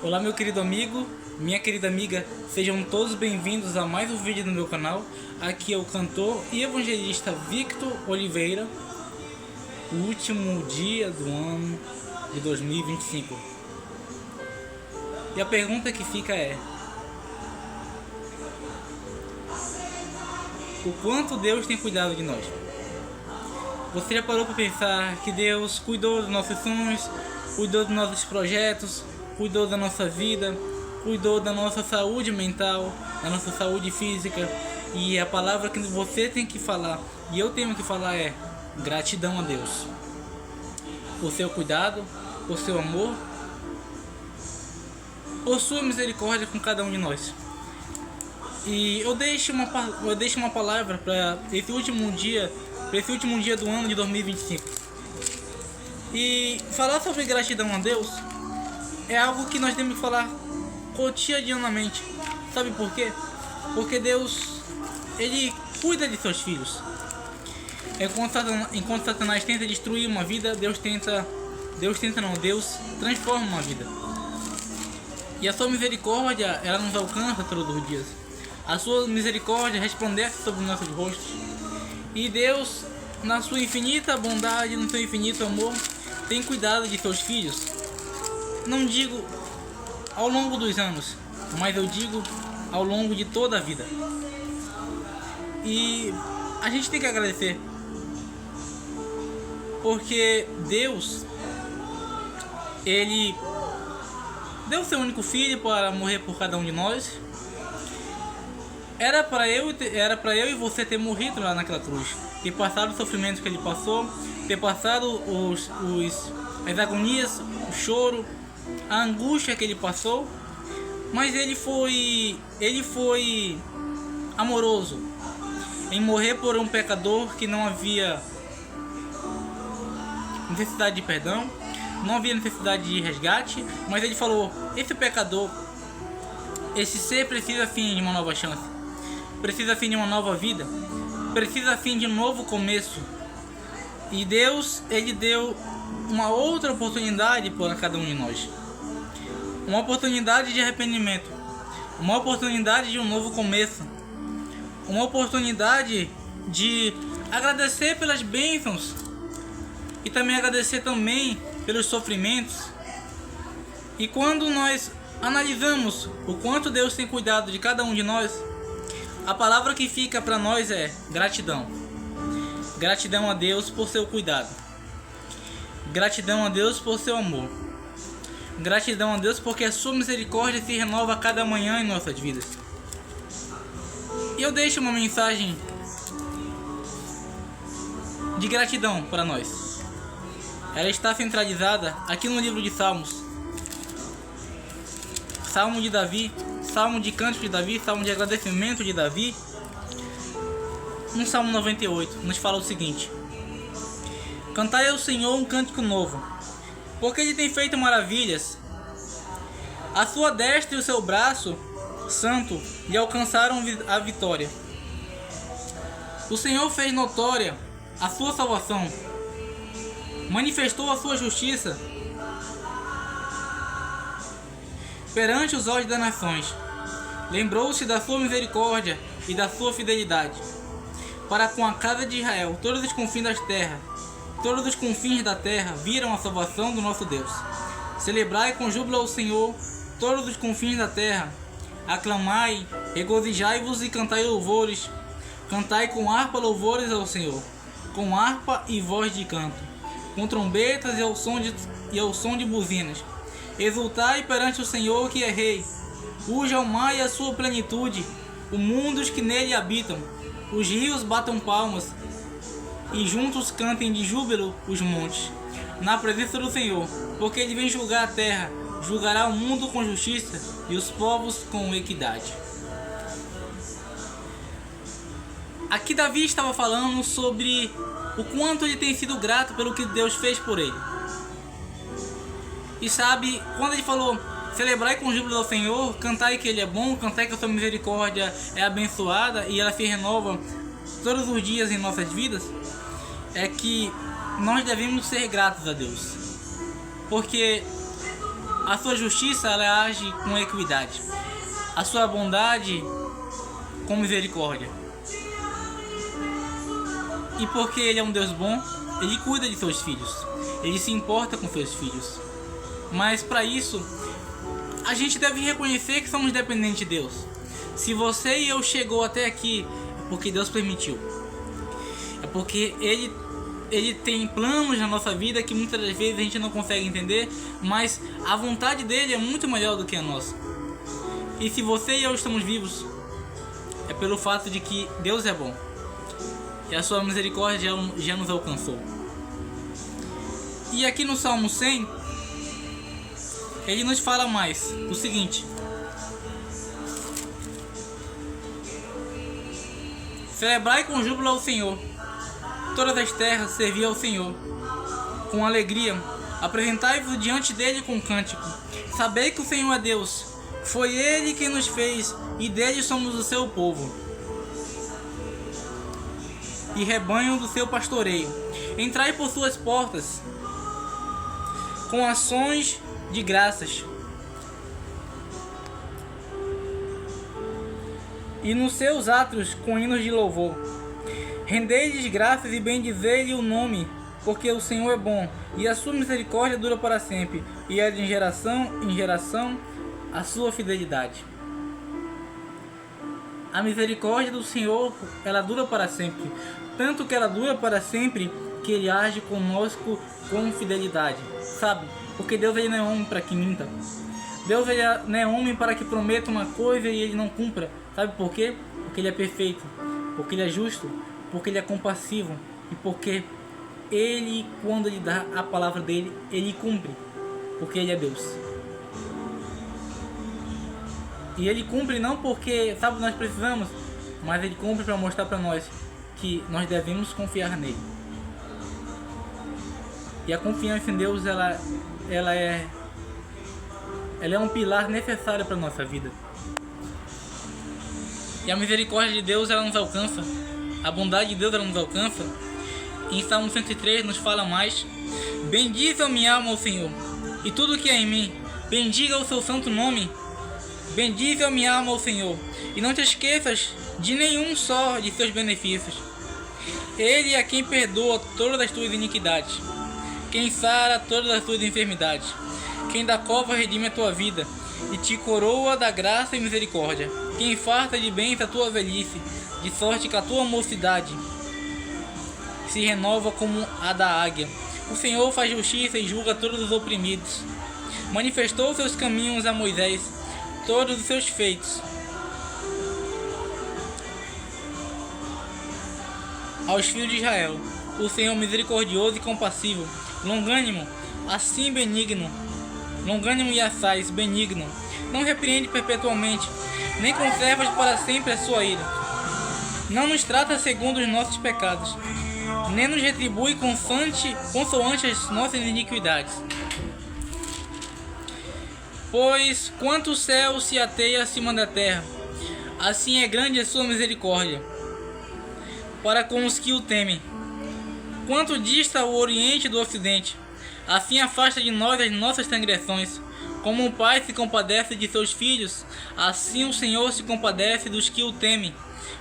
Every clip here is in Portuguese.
Olá, meu querido amigo, minha querida amiga, sejam todos bem-vindos a mais um vídeo no meu canal. Aqui é o cantor e evangelista Victor Oliveira, o último dia do ano de 2025. E a pergunta que fica é: o quanto Deus tem cuidado de nós? Você já parou para pensar que Deus cuidou dos nossos sonhos, cuidou dos nossos projetos, cuidou da nossa vida, cuidou da nossa saúde mental, da nossa saúde física? E a palavra que você tem que falar e eu tenho que falar é gratidão a Deus por seu cuidado, por seu amor, por sua misericórdia com cada um de nós. E eu deixo uma palavra para esse último dia do ano de 2025. E falar sobre gratidão a Deus é algo que nós temos que falar cotidianamente. Sabe por quê? Porque Deus, Ele cuida de seus filhos. Enquanto Satanás tenta destruir uma vida, Deus transforma uma vida. E a sua misericórdia, ela nos alcança todos os dias. A sua misericórdia resplandece sobre os nossos rostos. E Deus, na sua infinita bondade, no seu infinito amor, tem cuidado de seus filhos. Não digo ao longo dos anos, mas eu digo ao longo de toda a vida. E a gente tem que agradecer, porque Deus, Ele deu seu único filho para morrer por cada um de nós. Era para eu e você ter morrido lá naquela cruz, ter passado o sofrimento que Ele passou, ter passado as agonias, o choro, a angústia que Ele passou. Mas Ele foi amoroso em morrer por um pecador que não havia necessidade de perdão, não havia necessidade de resgate. Mas Ele falou: esse pecador, esse ser precisa sim de uma nova chance, precisa sim de uma nova vida, precisa sim de um novo começo. E Deus, Ele deu uma outra oportunidade para cada um de nós. Uma oportunidade de arrependimento, uma oportunidade de um novo começo, uma oportunidade de agradecer pelas bênçãos e também agradecer também pelos sofrimentos. E quando nós analisamos o quanto Deus tem cuidado de cada um de nós, a palavra que fica para nós é gratidão. Gratidão a Deus por seu cuidado. Gratidão a Deus por seu amor. Gratidão a Deus porque a sua misericórdia se renova a cada manhã em nossas vidas. E eu deixo uma mensagem de gratidão para nós. Ela está centralizada aqui no livro de Salmos. Salmo de Davi, Salmo de Cântico de Davi, Salmo de agradecimento de Davi. No Salmo 98 nos fala o seguinte: cantai ao Senhor um cântico novo, porque Ele tem feito maravilhas. A sua destra e o seu braço santo lhe alcançaram a vitória. O Senhor fez notória a sua salvação, manifestou a sua justiça perante os olhos das nações. Lembrou-se da sua misericórdia e da sua fidelidade para com a casa de Israel. Todos os confins das terras, todos os confins da terra viram a salvação do nosso Deus. Celebrai com júbilo ao Senhor todos os confins da terra. Aclamai, regozijai-vos e cantai louvores. Cantai com harpa louvores ao Senhor, com harpa e voz de canto, com trombetas e ao som de buzinas. Exultai perante o Senhor que é Rei. Ruja o mar e a sua plenitude, o mundo os que nele habitam. Os rios batam palmas e juntos cantem de júbilo os montes, na presença do Senhor, porque Ele vem julgar a terra, julgará o mundo com justiça e os povos com equidade. Aqui Davi estava falando sobre o quanto ele tem sido grato pelo que Deus fez por ele. E sabe, quando ele falou: celebrai com júbilo ao Senhor, cantai que Ele é bom, cantai que a sua misericórdia é abençoada e ela se renova todos os dias em nossas vidas, é que nós devemos ser gratos a Deus. Porque A sua justiça, ela age com equidade. A sua bondade com misericórdia. E porque Ele é um Deus bom, Ele cuida de seus filhos. Ele se importa com seus filhos. Mas para isso, a gente deve reconhecer que somos dependentes de Deus. Se você e eu chegou até aqui, é porque Deus permitiu. É porque Ele tem planos na nossa vida que muitas das vezes a gente não consegue entender, mas a vontade dele é muito melhor do que a nossa. E se você e eu estamos vivos, é pelo fato de que Deus é bom. E a sua misericórdia já nos alcançou. E aqui no Salmo 100, ele nos fala mais o seguinte: celebrai com júbilo ao Senhor, todas as terras servi ao Senhor com alegria, apresentai-vos diante dele com cântico. Sabei que o Senhor é Deus, foi Ele quem nos fez e dele somos o seu povo e rebanho do seu pastoreio. Entrai por suas portas com ações de graças e nos seus átrios com hinos de louvor. Rendei-lhes graças e bendizei-lhe o nome, porque o Senhor é bom e a sua misericórdia dura para sempre, e é de geração em geração a sua fidelidade. A misericórdia do Senhor, ela dura para sempre, tanto que ela dura para sempre que Ele age conosco com fidelidade, sabe? Porque Deus, ele não é homem para que minta. Deus, ele não é homem para que prometa uma coisa e Ele não cumpra. Sabe por quê? Porque Ele é perfeito, porque Ele é justo, porque Ele é compassivo e porque Ele, quando Ele dá a palavra dele, Ele cumpre, porque Ele é Deus. E Ele cumpre não porque, sabe, nós precisamos, mas Ele cumpre para mostrar para nós que nós devemos confiar nele. E a confiança em Deus, ela é um pilar necessário para a nossa vida. E a misericórdia de Deus, ela nos alcança. A bondade de Deus, ela nos alcança. Em Salmo 103 nos fala mais: bendize a minha alma ao Senhor, e tudo que é em mim, bendiga o seu santo nome. Bendize a minha alma ao Senhor, e não te esqueças de nenhum só de seus benefícios. Ele é quem perdoa todas as tuas iniquidades, quem sara todas as tuas enfermidades, quem da cova redime a tua vida, e te coroa da graça e misericórdia, quem farta de bens a tua velhice, de sorte que a tua mocidade se renova como a da águia. O Senhor faz justiça e julga todos os oprimidos. Manifestou seus caminhos a Moisés, todos os seus feitos aos filhos de Israel. O Senhor misericordioso e compassivo, longânimo, assim benigno, longânimo e assaz, benigno, não repreende perpetuamente, nem conserva para sempre a sua ira. Não nos trata segundo os nossos pecados, nem nos retribui consoante as nossas iniquidades. Pois quanto o céu se ateia acima da terra, assim é grande a sua misericórdia para com os que o temem. Quanto dista o oriente do ocidente, assim afasta de nós as nossas transgressões. Como um pai se compadece de seus filhos, assim o Senhor se compadece dos que o temem,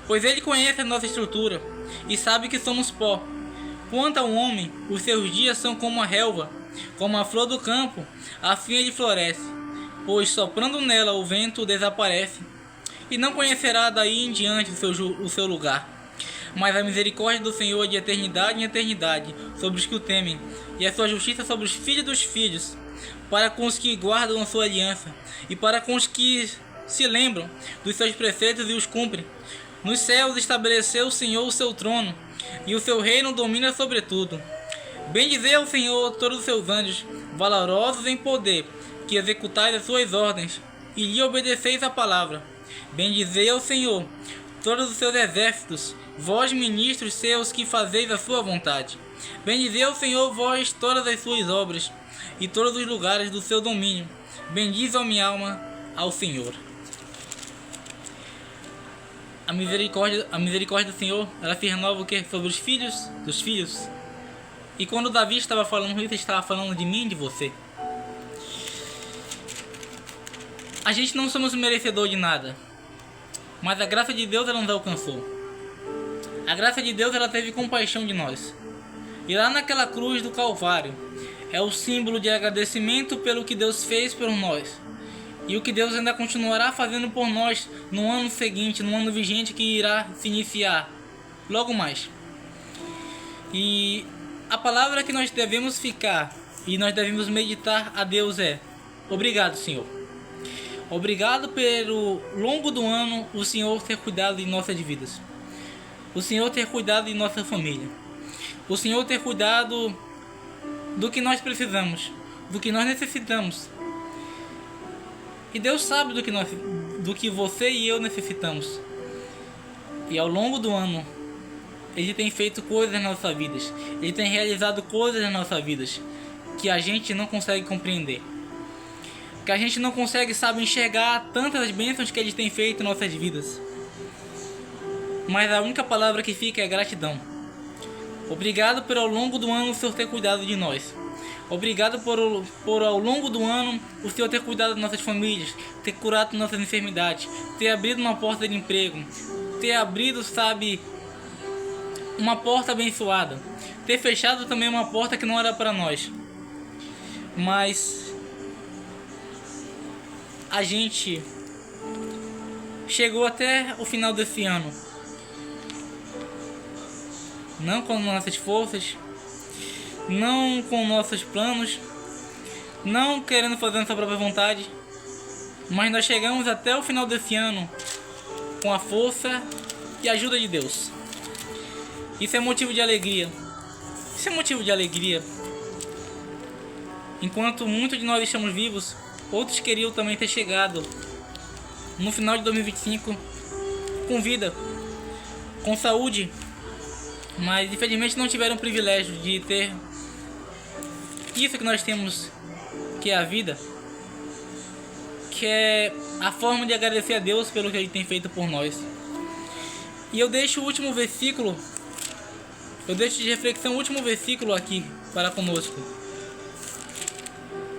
pois Ele conhece a nossa estrutura e sabe que somos pó. Quanto ao homem, os seus dias são como a relva, como a flor do campo, assim ele floresce, pois soprando nela o vento desaparece, e não conhecerá daí em diante o seu lugar. Mas a misericórdia do Senhor é de eternidade em eternidade sobre os que o temem, e a sua justiça sobre os filhos dos filhos, para com os que guardam a sua aliança, e para com os que se lembram dos seus preceitos e os cumprem. Nos céus estabeleceu o Senhor o seu trono, e o seu reino domina sobre tudo. Bendizei ao Senhor todos os seus anjos, valorosos em poder, que executais as suas ordens, e lhe obedeceis a palavra. Bendizei ao Senhor todos os seus exércitos, vós ministros seus que fazeis a sua vontade. Bendizei ao Senhor vós todas as suas obras, e todos os lugares do seu domínio. Bendize a minha alma ao Senhor. A misericórdia do Senhor, ela se renova o quê? Sobre os filhos dos filhos. E quando Davi estava falando isso, ele estava falando de mim e de você. A gente não somos merecedor de nada, mas a graça de Deus ela nos alcançou. A graça de Deus ela teve compaixão de nós. E lá naquela cruz do Calvário é o símbolo de agradecimento pelo que Deus fez por nós. E o que Deus ainda continuará fazendo por nós no ano seguinte, no ano vigente que irá se iniciar logo mais. E a palavra que nós devemos ficar e nós devemos meditar a Deus é: obrigado, Senhor. Obrigado pelo longo do ano o Senhor ter cuidado de nossas vidas. O Senhor ter cuidado de nossa família. O Senhor ter cuidado do que nós precisamos, do que nós necessitamos. E Deus sabe do que você e eu necessitamos. E ao longo do ano, Ele tem feito coisas nas nossas vidas. Ele tem realizado coisas nas nossas vidas que a gente não consegue compreender. Que a gente não consegue, sabe, enxergar tantas bênçãos que Ele tem feito em nossas vidas. Mas a única palavra que fica é gratidão. Obrigado por ao longo do ano o Senhor ter cuidado de nós. Obrigado por ao longo do ano o Senhor ter cuidado de nossas famílias, ter curado nossas enfermidades, ter abrido uma porta de emprego, ter abrido, sabe, uma porta abençoada, ter fechado também uma porta que não era para nós. Mas a gente chegou até o final desse ano, não com nossas forças, não com nossos planos, não querendo fazer nossa própria vontade, mas nós chegamos até o final desse ano com a força e a ajuda de Deus. Isso é motivo de alegria. Isso é motivo de alegria. Enquanto muitos de nós estamos vivos, outros queriam também ter chegado no final de 2025 com vida, com saúde, mas infelizmente não tiveram o privilégio de ter isso que nós temos, que é a vida, que é a forma de agradecer a Deus pelo que Ele tem feito por nós. E eu deixo o último versículo, eu deixo de reflexão o último versículo aqui para conosco,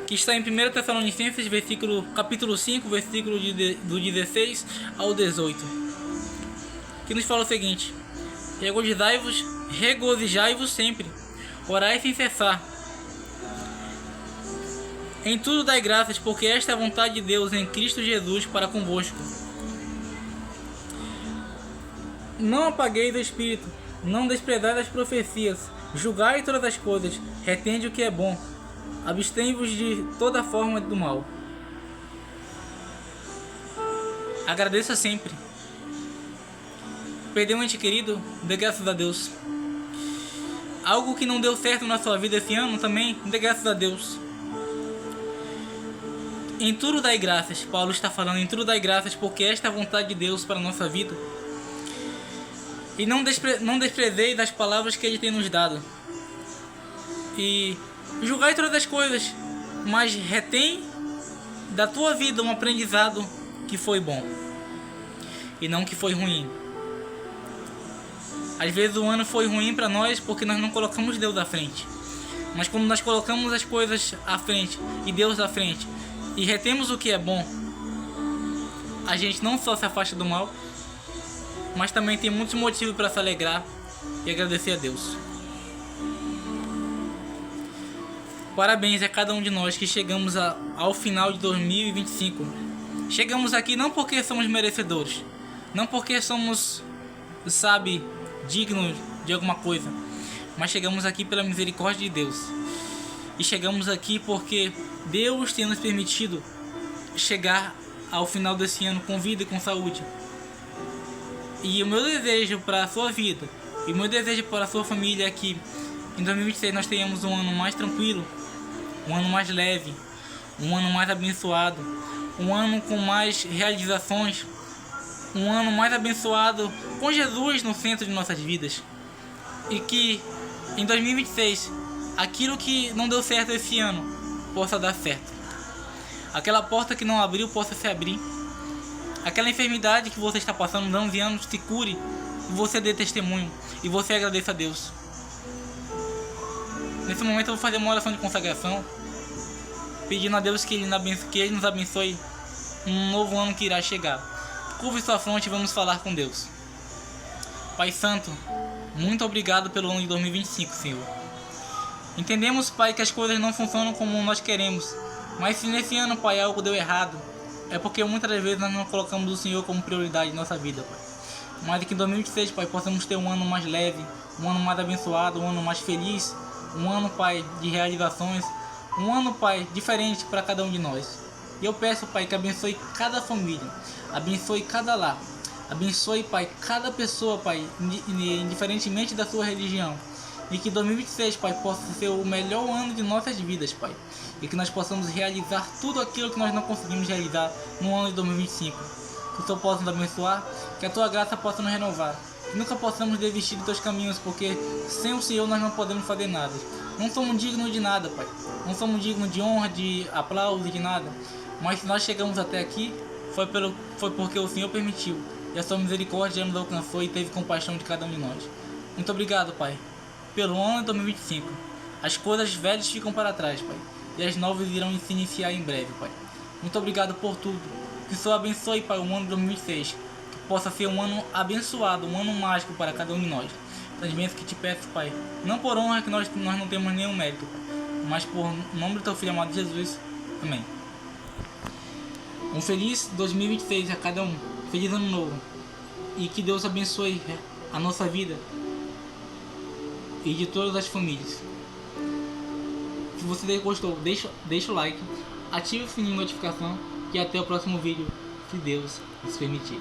que está em 1 Tessalonicenses, capítulo 5, versículo do 16 ao 18, que nos fala o seguinte: regozijai-vos sempre, orai sem cessar. Em tudo dai graças, porque esta é a vontade de Deus em Cristo Jesus para convosco. Não apagueis o espírito, não desprezai as profecias, julgai todas as coisas, retende o que é bom, abstém-vos de toda forma do mal. Agradeça sempre. Perdeu um ente querido? Dê graças a Deus. Algo que não deu certo na sua vida esse ano também? Dê graças a Deus. Em tudo dai graças. Paulo está falando, em tudo dai graças, porque esta é a vontade de Deus para a nossa vida. E não desprezeis as palavras que Ele tem nos dado. E julgai todas as coisas, mas retém da tua vida um aprendizado que foi bom e não que foi ruim. Às vezes o ano foi ruim para nós porque nós não colocamos Deus à frente. Mas quando nós colocamos as coisas à frente e Deus à frente e retemos o que é bom, a gente não só se afasta do mal, mas também tem muitos motivos para se alegrar e agradecer a Deus. Parabéns a cada um de nós que chegamos ao final de 2025. Chegamos aqui não porque somos merecedores, não porque somos, sabe, dignos de alguma coisa, mas chegamos aqui pela misericórdia de Deus. E chegamos aqui porque Deus tem nos permitido chegar ao final desse ano com vida e com saúde. E o meu desejo para a sua vida e o meu desejo para a sua família é que em 2026 nós tenhamos um ano mais tranquilo, um ano mais leve, um ano mais abençoado, um ano com mais realizações, um ano mais abençoado com Jesus no centro de nossas vidas. E que em 2026 aquilo que não deu certo esse ano possa dar certo. Aquela porta que não abriu possa se abrir. Aquela enfermidade que você está passando anos e anos se cure e você dê testemunho e você agradeça a Deus. Nesse momento eu vou fazer uma oração de consagração, pedindo a Deus que Ele nos abençoe um novo ano que irá chegar. Curve sua fronte e vamos falar com Deus. Pai Santo, muito obrigado pelo ano de 2025, Senhor. Entendemos, Pai, que as coisas não funcionam como nós queremos, mas se nesse ano, Pai, algo deu errado, é porque muitas das vezes nós não colocamos o Senhor como prioridade em nossa vida, Pai. Mas que em 2026, Pai, possamos ter um ano mais leve, um ano mais abençoado, um ano mais feliz, um ano, Pai, de realizações, um ano, Pai, diferente para cada um de nós. E eu peço, Pai, que abençoe cada família, abençoe cada lar, abençoe, Pai, cada pessoa, Pai, indiferentemente da sua religião. E que 2026, Pai, possa ser o melhor ano de nossas vidas, Pai. E que nós possamos realizar tudo aquilo que nós não conseguimos realizar no ano de 2025. Que o Senhor possa nos abençoar, que a Tua graça possa nos renovar. Que nunca possamos desistir dos Teus caminhos, porque sem o Senhor nós não podemos fazer nada. Não somos dignos de nada, Pai. Não somos dignos de honra, de aplauso, de nada. Mas se nós chegamos até aqui, foi porque o Senhor permitiu. E a Sua misericórdia nos alcançou e teve compaixão de cada um de nós. Muito obrigado, Pai, pelo ano de 2025. As coisas velhas ficam para trás, Pai, e as novas irão se iniciar em breve, Pai. Muito obrigado por tudo. Que o Senhor abençoe, Pai, o ano de 2026. Que possa ser um ano abençoado, um ano mágico para cada um de nós. As bênçãos que te peço, Pai, não por honra, que nós não temos nenhum mérito, Pai, mas por nome do Teu Filho amado Jesus. Amém. Um feliz 2026 a cada um. Feliz ano novo. E que Deus abençoe a nossa vida e de todas as famílias. Se você gostou, deixa o like, ative o sininho de notificação e até o próximo vídeo, se Deus nos permitir.